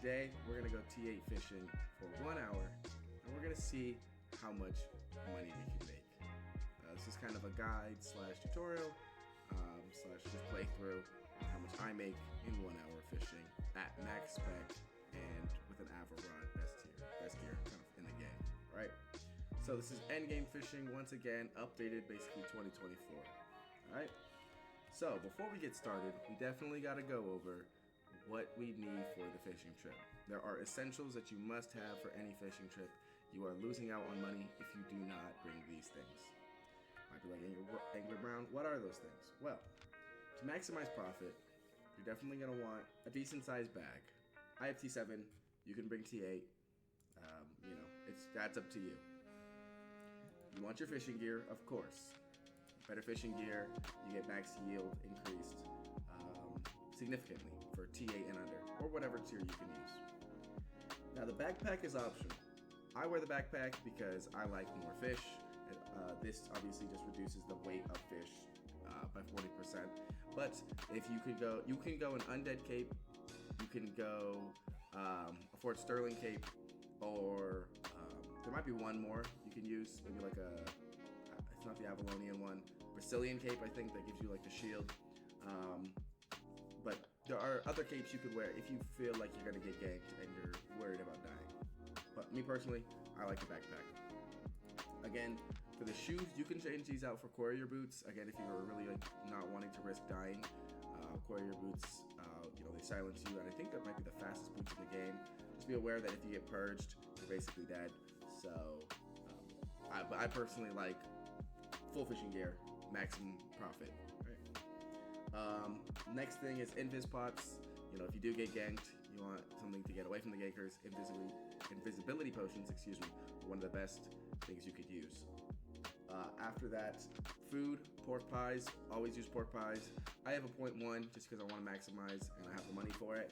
today we're gonna go T8 fishing for 1 hour, and we're gonna see how much money we can make. This is kind of a guide slash tutorial slash just playthrough on how much I make in 1 hour fishing at max spec and with an Avrod best gear kind of in the game, right? So this is endgame fishing once again, updated basically 2024. All right. So before we get started, we definitely got to go over what we need for the fishing trip. There are essentials that you must have for any fishing trip. You are losing out on money if you do not bring these things. Might be like Angler Brown, what are those things? Well, to maximize profit, you're definitely going to want a decent sized bag. I have T7, you can bring T8, that's up to you. You want your fishing gear, of course. Better fishing gear, you get max yield increased significantly for T8 and under, or whatever tier you can use. Now the backpack is optional. I wear the backpack because I like more fish. This obviously just reduces the weight of fish by 40%. But if you could go, you can go an Undead cape, you can go a Fort Sterling cape, or there might be one more you can use, maybe like it's not the Avalonian one, Brazilian cape, I think, that gives you like the shield. But there are other capes you could wear if you feel like you're gonna get ganked and you're worried about dying. But me personally, I like the backpack. Again, for the shoes, you can change these out for courier boots. Again, if you're really not wanting to risk dying, courier boots, they silence you, and I think that might be the fastest boots in the game. Just be aware that if you get purged, you're basically dead. So, I personally like full fishing gear, maximum profit. Right? Next thing is invis pots. If you do get ganked, you want something to get away from the gankers. Invisibility potions, are one of the best things you could use. After that, food, pork pies. Always use pork pies. I have a 0.1 just because I want to maximize and I have the money for it.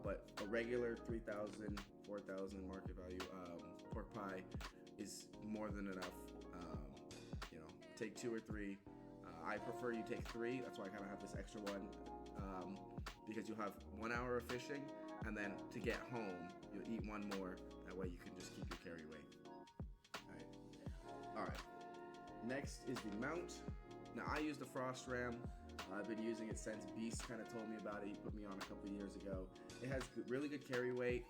But a regular 3,000, 4,000 market value pork pie is more than enough. Take 2 or 3. I prefer you take 3. That's why I kind of have this extra one. Because you have 1 hour of fishing, and then to get home, you'll eat one more. That way you can just keep your carry weight. All right. Next is the mount. Now I use the Frost Ram. I've been using it since Beast kind of told me about it. He put me on a couple years ago. It has really good carry weight.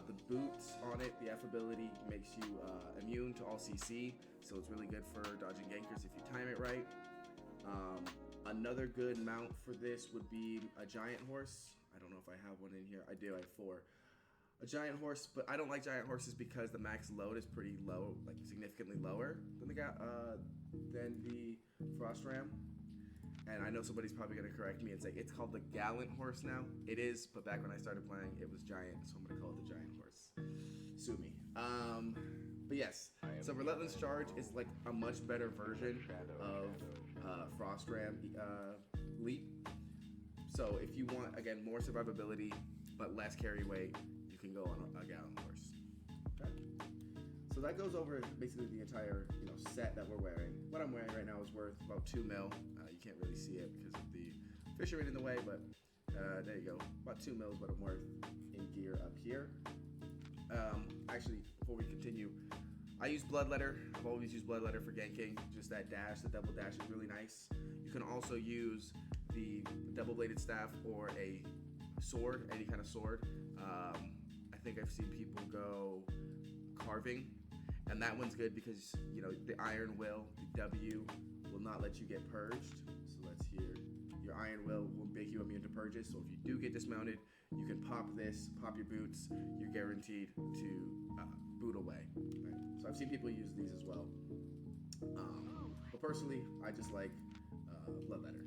The boots on it, the affability makes you immune to all CC, so it's really good for dodging gankers if you time it right. Another good mount for this would be a giant horse. I don't know if I have one in here. I do, I have 4. A giant horse, but I don't like giant horses because the max load is pretty low, like significantly lower than the Frost Ram. And I know somebody's probably gonna correct me and say it's called the Gallant horse now. It is, but back when I started playing, it was giant, so I'm gonna call it the giant horse. Sue me. But yes, so Relentless Charge is like a much better version of Frost Ram Leap. So if you want, again, more survivability but less carry weight, you can go on a Gallant horse. Okay. So that goes over basically the entire set that we're wearing. What I'm wearing right now is worth about 2 mil. You can't really see it because of the fishermen in the way, but there you go. About 2 mil is what I'm worth in gear up here. Actually, before we continue, I use Bloodletter. I've always used Bloodletter for ganking. Just that dash, the double dash is really nice. You can also use the double-bladed staff or a sword, any kind of sword. I think I've seen people go carving, and that one's good because the Iron Will, the W, will not let you get purged. So that's here. Your Iron Will make you immune to purges. So if you do get dismounted, you can pop this, pop your boots. You're guaranteed to boot away. Right? So I've seen people use these as well. But personally, I just like Bloodletter.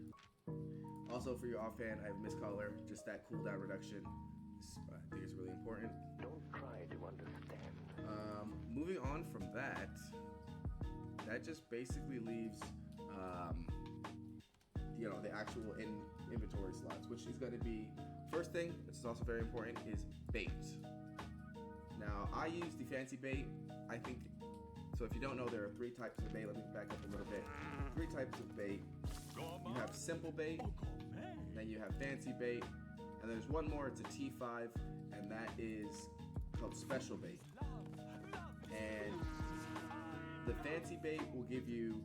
Also, for your offhand, I have Mist Collar, just that cooldown reduction. I think it's really important. Don't try to understand. Moving on from that just basically leaves the actual inventory slots, which is going to be, first thing, which is also very important, is bait. Now I use the fancy bait. I think so. If you don't know, there are 3 types of bait. Let me back up a little bit. 3 types of bait. You have simple bait, then you have fancy bait, And there's one more, it's a T5, and that is called special bait. And the fancy bait will give you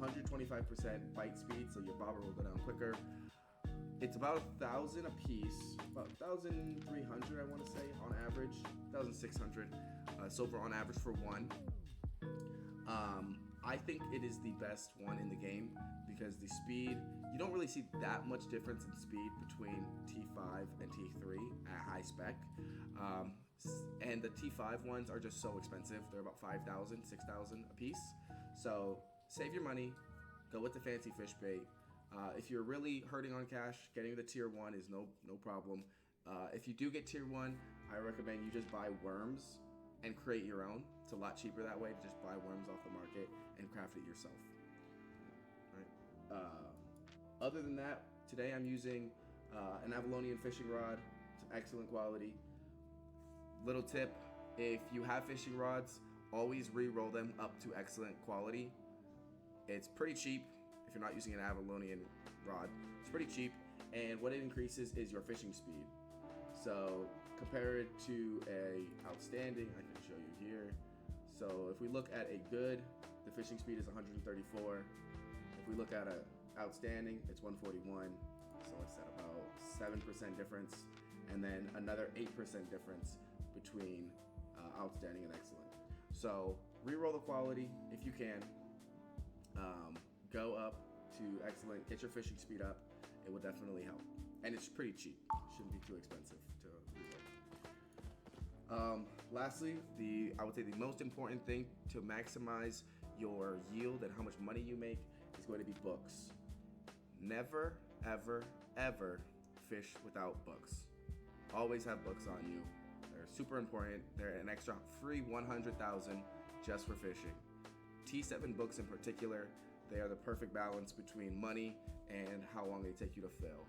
125% bite speed, so your bobber will go down quicker. It's about 1,000 a piece, about 1,300 I want to say on average, 1,600 silver on average for one. I think it is the best one in the game because the speed, you don't really see that much difference in speed between T5 and T3 at high spec. And the T5 ones are just so expensive. They're about 5,000, 6,000 a piece. So save your money, go with the fancy fish bait. If you're really hurting on cash, getting the tier 1 is no problem. If you do get tier 1, I recommend you just buy worms and create your own. It's a lot cheaper that way to just buy worms off the market and craft it yourself. Right. Other than that, today I'm using an Avalonian fishing rod. It's excellent quality. Little tip, if you have fishing rods, always re-roll them up to excellent quality. It's pretty cheap if you're not using an Avalonian rod. It's pretty cheap, and what it increases is your fishing speed. So compare it to a outstanding, I can show you here. So if we look at a good, the fishing speed is 134. If we look at a outstanding, it's 141. So it's at about 7% difference, and then another 8% difference between outstanding and excellent. So re-roll the quality if you can. Go up to excellent, get your fishing speed up. It will definitely help, and it's pretty cheap. Shouldn't be too expensive to re-roll. Lastly, I would say the most important thing to maximize your yield and how much money you make is going to be books. Never, ever, ever fish without books. Always have books on you. They're super important. They're an extra free 100,000 just for fishing. T7 books in particular, they are the perfect balance between money and how long they take you to fill.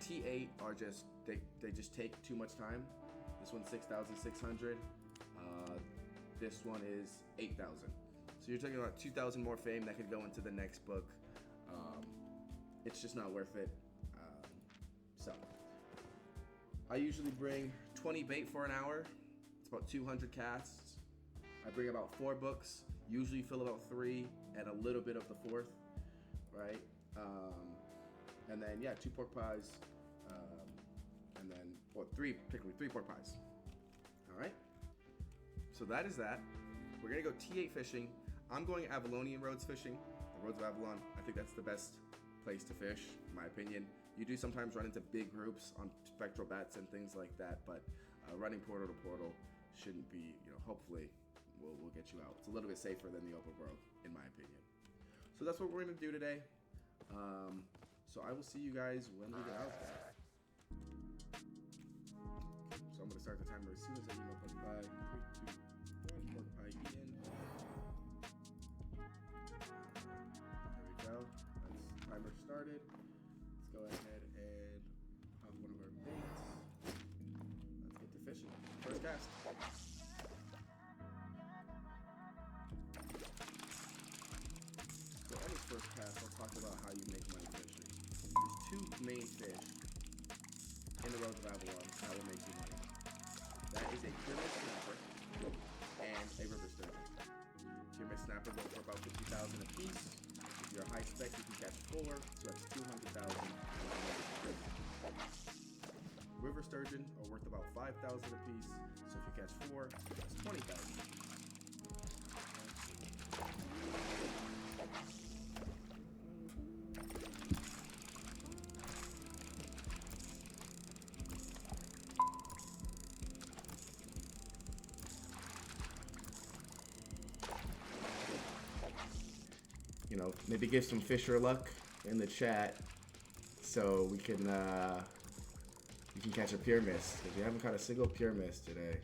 T8 are just, they just take too much time. This one's 6,600. This one is 8,000. So you're talking about 2,000 more fame that could go into the next book. It's just not worth it. So I usually bring 20 bait for an hour. It's about 200 casts. I bring about 4 books, usually fill about 3 and a little bit of the 4th, right? And then, yeah, 2 pork pies, and then, or 3 pork pies. All right? So that is that. We're gonna go T8 fishing. I'm going Avalonian roads fishing, the roads of Avalon. I think that's the best place to fish, in my opinion. You do sometimes run into big groups on spectral bats and things like that, but running portal to portal shouldn't be, hopefully will get you out. It's a little bit safer than the open world, in my opinion. So that's what we're gonna do today. So I will see you guys when we get out there. So I'm gonna start the timer as soon as I email pork pie. 3, 2, 1, pork pie in. There we go. That's timer started. Let's go ahead and pop one of our baits. Let's get to fishing. First cast. So on this first cast, I'll talk about how you make money fishing. There's 2 main fish in the roads of Albion that will make you money. That is a Puremist snapper and a river sturgeon. Puremist snapper goes for about 50,000 a piece. If you're a high spec, you can catch 4, so that's 200,000. River sturgeon are worth about 5,000 a piece, so if you catch 4, that's 20,000. Maybe give some fisher luck in the chat so we can catch a Puremist, because we haven't caught a single Puremist today.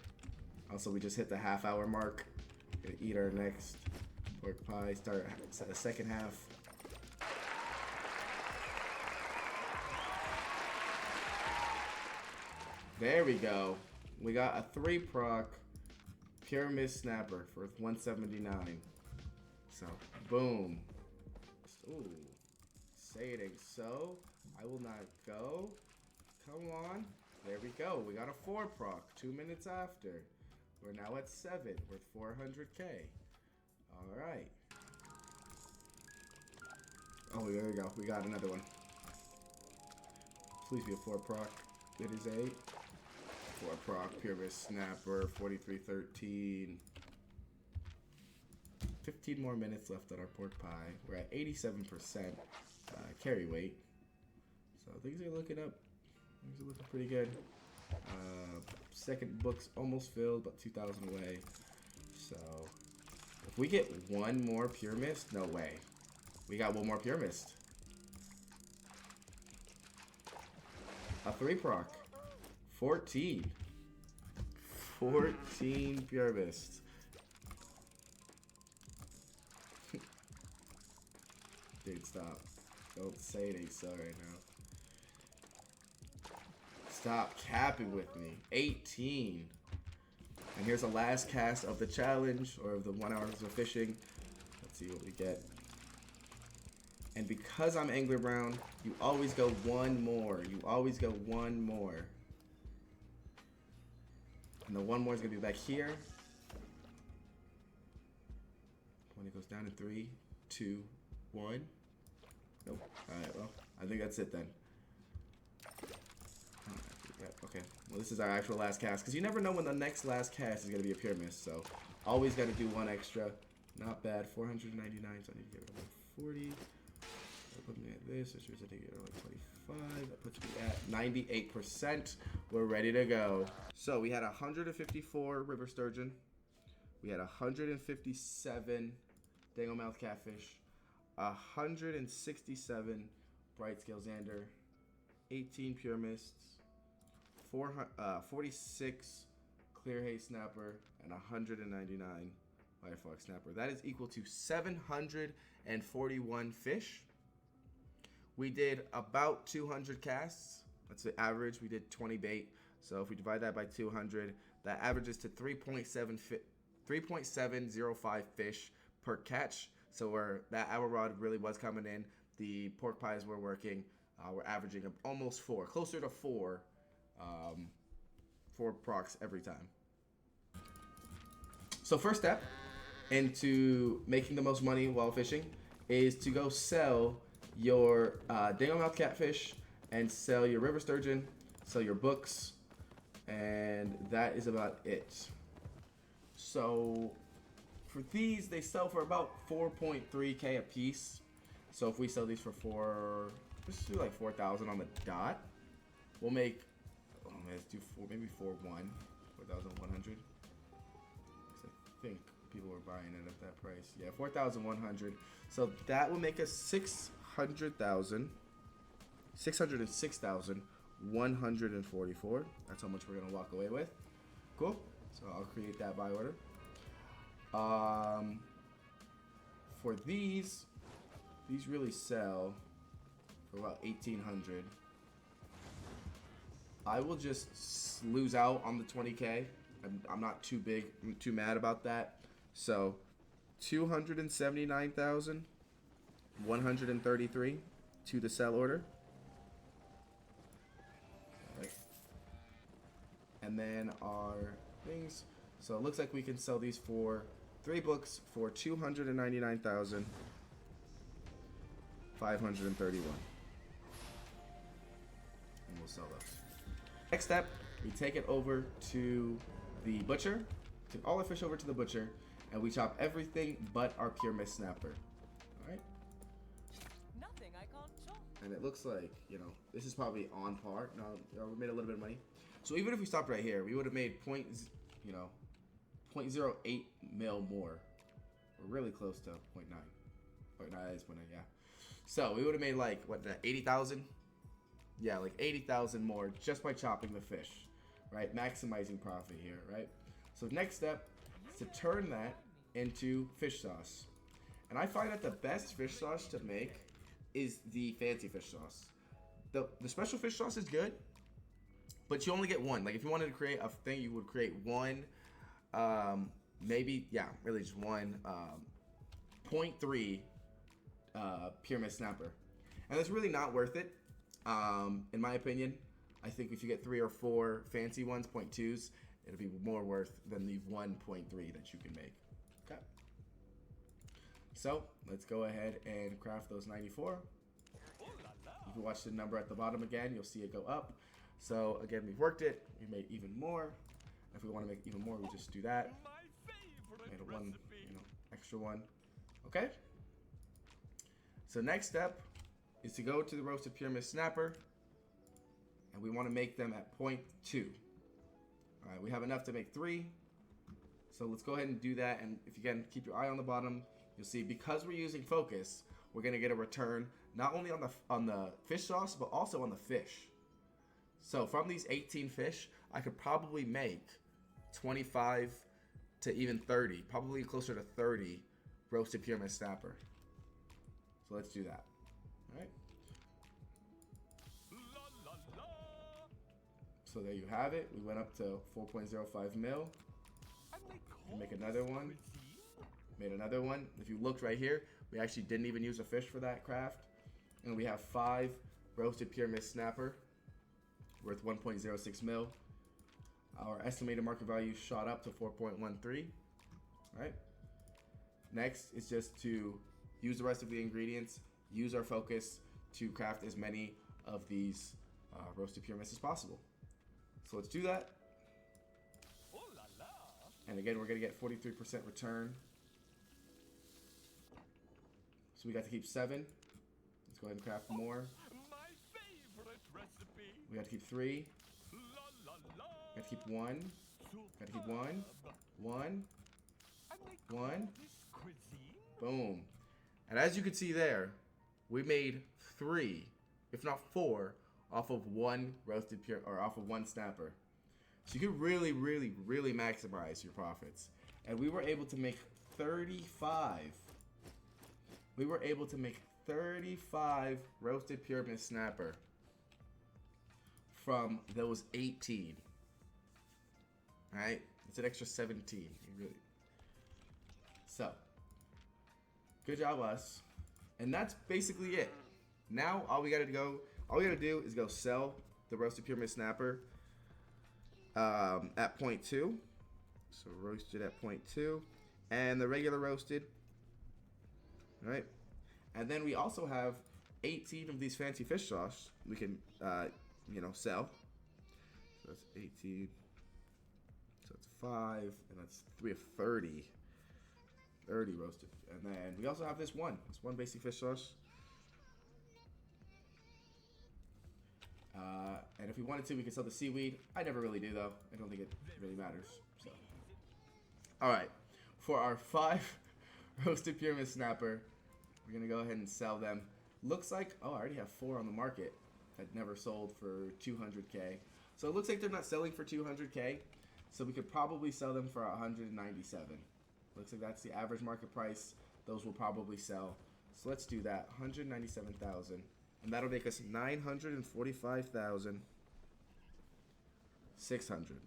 Also, we just hit the half-hour mark. Gonna eat our next pork pie. Start the second half. There we go. We got a 3-proc Puremist snapper for 179. So, boom. Ooh, saying so. I will not go. Come on. There we go. We got a 4 proc 2 minutes after. We're now at 7 worth 400k. Alright. Oh, there we go. We got another one. Please be a 4 proc. It is a 4 proc Puremist Snapper 4313. 15 more minutes left on our pork pie. We're at 87% carry weight. So things are looking up. Things are looking pretty good. Second book's almost filled, but 2,000 away. So if we get one more Puremist, no way. We got one more Puremist. A 3 proc. 14. 14 Puremists. Dude, stop. Don't say it ain't so right now. Stop capping with me. 18. And here's the last cast of the challenge, or of the 1 hour of fishing. Let's see what we get. And because I'm Angler Brown, you always go one more. You always go one more. And the one more is going to be back here. When it goes down in 3, 2, 1. Nope. Alright, well, I think that's it then. Okay, well this is our actual last cast, because you never know when the next last cast is going to be a Puremist, so always got to do one extra. Not bad. 499, so I need to get rid of 40. That puts me at this, which means I need to get rid of 25. That puts me at 98%. We're ready to go. So we had 154 river sturgeon. We had 157 dangle-mouth catfish. 167 bright scale zander. 18 Puremists. 46 clear haze snapper, and 199 Firefox snapper. That is equal to 741 fish. We did about 200 casts. That's the average. We did 20 bait. So if we divide that by 200, that averages to 3.705 fish per catch. So that hour rod really was coming in. The pork pies were working. We're averaging almost 4, closer to 4. 4 procs every time. So first step into making the most money while fishing is to go sell your dangle-mouth catfish and sell your river sturgeon, sell your books, and that is about it. So for these, they sell for about 4.3k a piece. So if we sell these for let's do like 4,000 on the dot, we'll make, let's do maybe 4,100. I think people were buying it at that price. Yeah, 4,100. So that will make us 606,144. That's how much we're gonna walk away with. Cool. So I'll create that buy order. For these really sell for about 1,800. I will just lose out on the 20k. I'm not too big. I'm too mad about that. So 279,133 to the sell order. All right. And then our things. So it looks like we can sell these for 3 books for 299,531. And we'll sell those. Next step, we take it over to the butcher, take all our fish over to the butcher, and we chop everything but our Puremist snapper. Alright? Nothing I can't chop. And it looks like, this is probably on par. Now, we made a little bit of money. So even if we stopped right here, we would have made 0.08 mil more. We're really close to 0.9. 0.9 is 0.9, yeah. So we would have made like, 80,000? Yeah, like 80,000 more just by chopping the fish, right? Maximizing profit here, right? So next step is to turn that into fish sauce. And I find that the best fish sauce to make is the fancy fish sauce. The special fish sauce is good, but you only get one. Like if you wanted to create a thing, you would create one, maybe, yeah, really just one 0.3 Puremist snapper. And that's really not worth it. In my opinion, I think if you get 3 or 4 fancy ones, 0.2s, it'll be more worth than the 1.3 that you can make. Okay. So let's go ahead and craft those 94. If you watch the number at the bottom again, you'll see it go up. So again, we've worked it. We made even more. If we want to make even more, we just do that. Made a one, extra one. Okay. So next step is to go to the roasted Puremist snapper, and we want to make them at 0.2. All right, we have enough to make 3. So let's go ahead and do that. And if you again keep your eye on the bottom, you'll see because we're using focus, we're gonna get a return not only on the fish sauce but also on the fish. So from these 18 fish, I could probably make 25 to even 30, probably closer to 30 roasted Puremist snapper. So let's do that. All right. So there you have it. We went up to 4.05 mil. Make another one. Made another one. If you looked right here, we actually didn't even use a fish for that craft. And we have 5 roasted Puremist snapper worth 1.06 mil. Our estimated market value shot up to 4.13. Right. Next is just to use the rest of the ingredients, use our focus to craft as many of these roasted Puremist as possible. So let's do that. And again, we're going to get 43% return. So we got to keep 7. Let's go ahead and craft more. We got to keep 3. Got to keep 1. Got to keep 1. 1. 1. Boom. And as you can see there, we made 3, if not 4, off of one roasted pure or off of one snapper. So you can really, really, really maximize your profits. And we were able to make 35. We were able to make 35 roasted Puremist snapper from those 18. All right, it's an extra 17. Really. So, good job, us. And that's basically it. Now all we gotta do is go sell the roasted Puremist snapper at 0.2. So roasted at 0.2, and the regular roasted. All right, and then we also have 18 of these fancy fish sauce we can sell. So that's 18. So it's 5, and that's 3 of 30. 30 roasted, and then we also have this one basic fish sauce. And if we wanted to, we could sell the seaweed. I never really do, though. I don't think it really matters. So, all right, for our 5 roasted Puremist snapper, we're gonna go ahead and sell them. Looks like, I already have 4 on the market that never sold for 200K. So it looks like they're not selling for 200K. So we could probably sell them for 197. Looks like that's the average market price. Those will probably sell. So let's do that. 197,000. And that'll make us 945,600.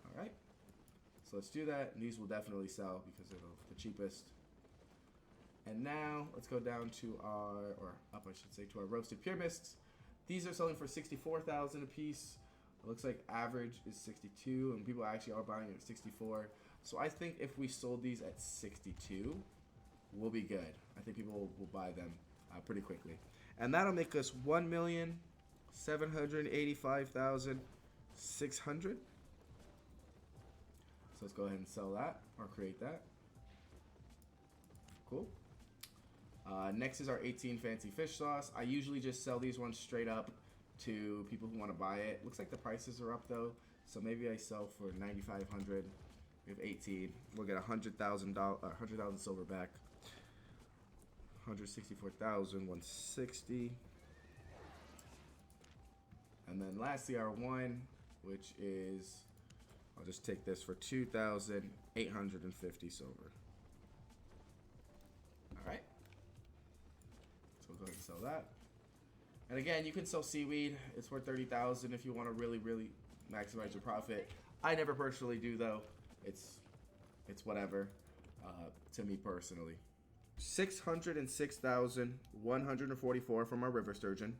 All right. So let's do that. And these will definitely sell because they're the cheapest. And now let's go down to to our roasted Puremists. These are selling for 64,000 a piece. It looks like average is 62, and people actually are buying it at 64. So I think if we sold these at 62, we'll be good. I think people will buy them pretty quickly. And that'll make us 1,785,600. So let's go ahead and sell that or create that. Cool. Next is our 18 fancy fish sauce. I usually just sell these ones straight up to people who want to buy it. Looks like the prices are up though, so maybe I sell for 9,500. We have 18. We'll get $100,000 silver back. 164,160. And then lastly, our one, which is, I'll just take this for 2,850 silver. All right. So we'll go ahead and sell that. And again, you can sell seaweed. It's worth 30,000 if you want to really, really maximize your profit. I never personally do though. It's whatever to me personally. 606,144 from our river sturgeon.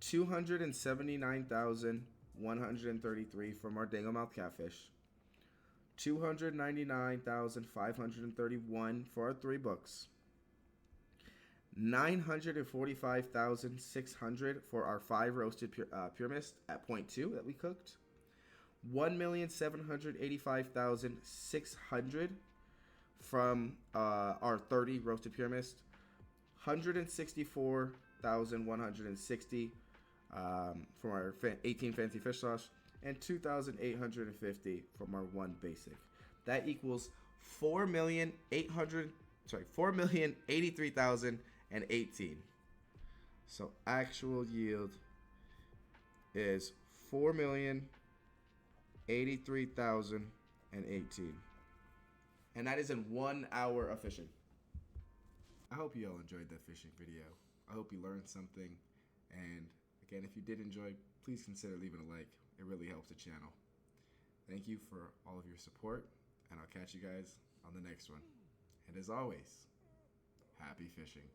279,133 from our danglemouth catfish, 299,531 for our 3 books, 945,600 for our 5 roasted Puremist at 0.2 that we cooked, 1,785,600 from our 30 roasted Puremist, 164,160 from our 18 fancy fish sauce, and 2,850 from our 1 basic. That equals 4,083,018. So actual yield is 4,083,018. And that is in 1 hour of fishing. I hope you all enjoyed that fishing video. I hope you learned something. And again, if you did enjoy, please consider leaving a like. It really helps the channel. Thank you for all of your support, and I'll catch you guys on the next one. And as always, happy fishing.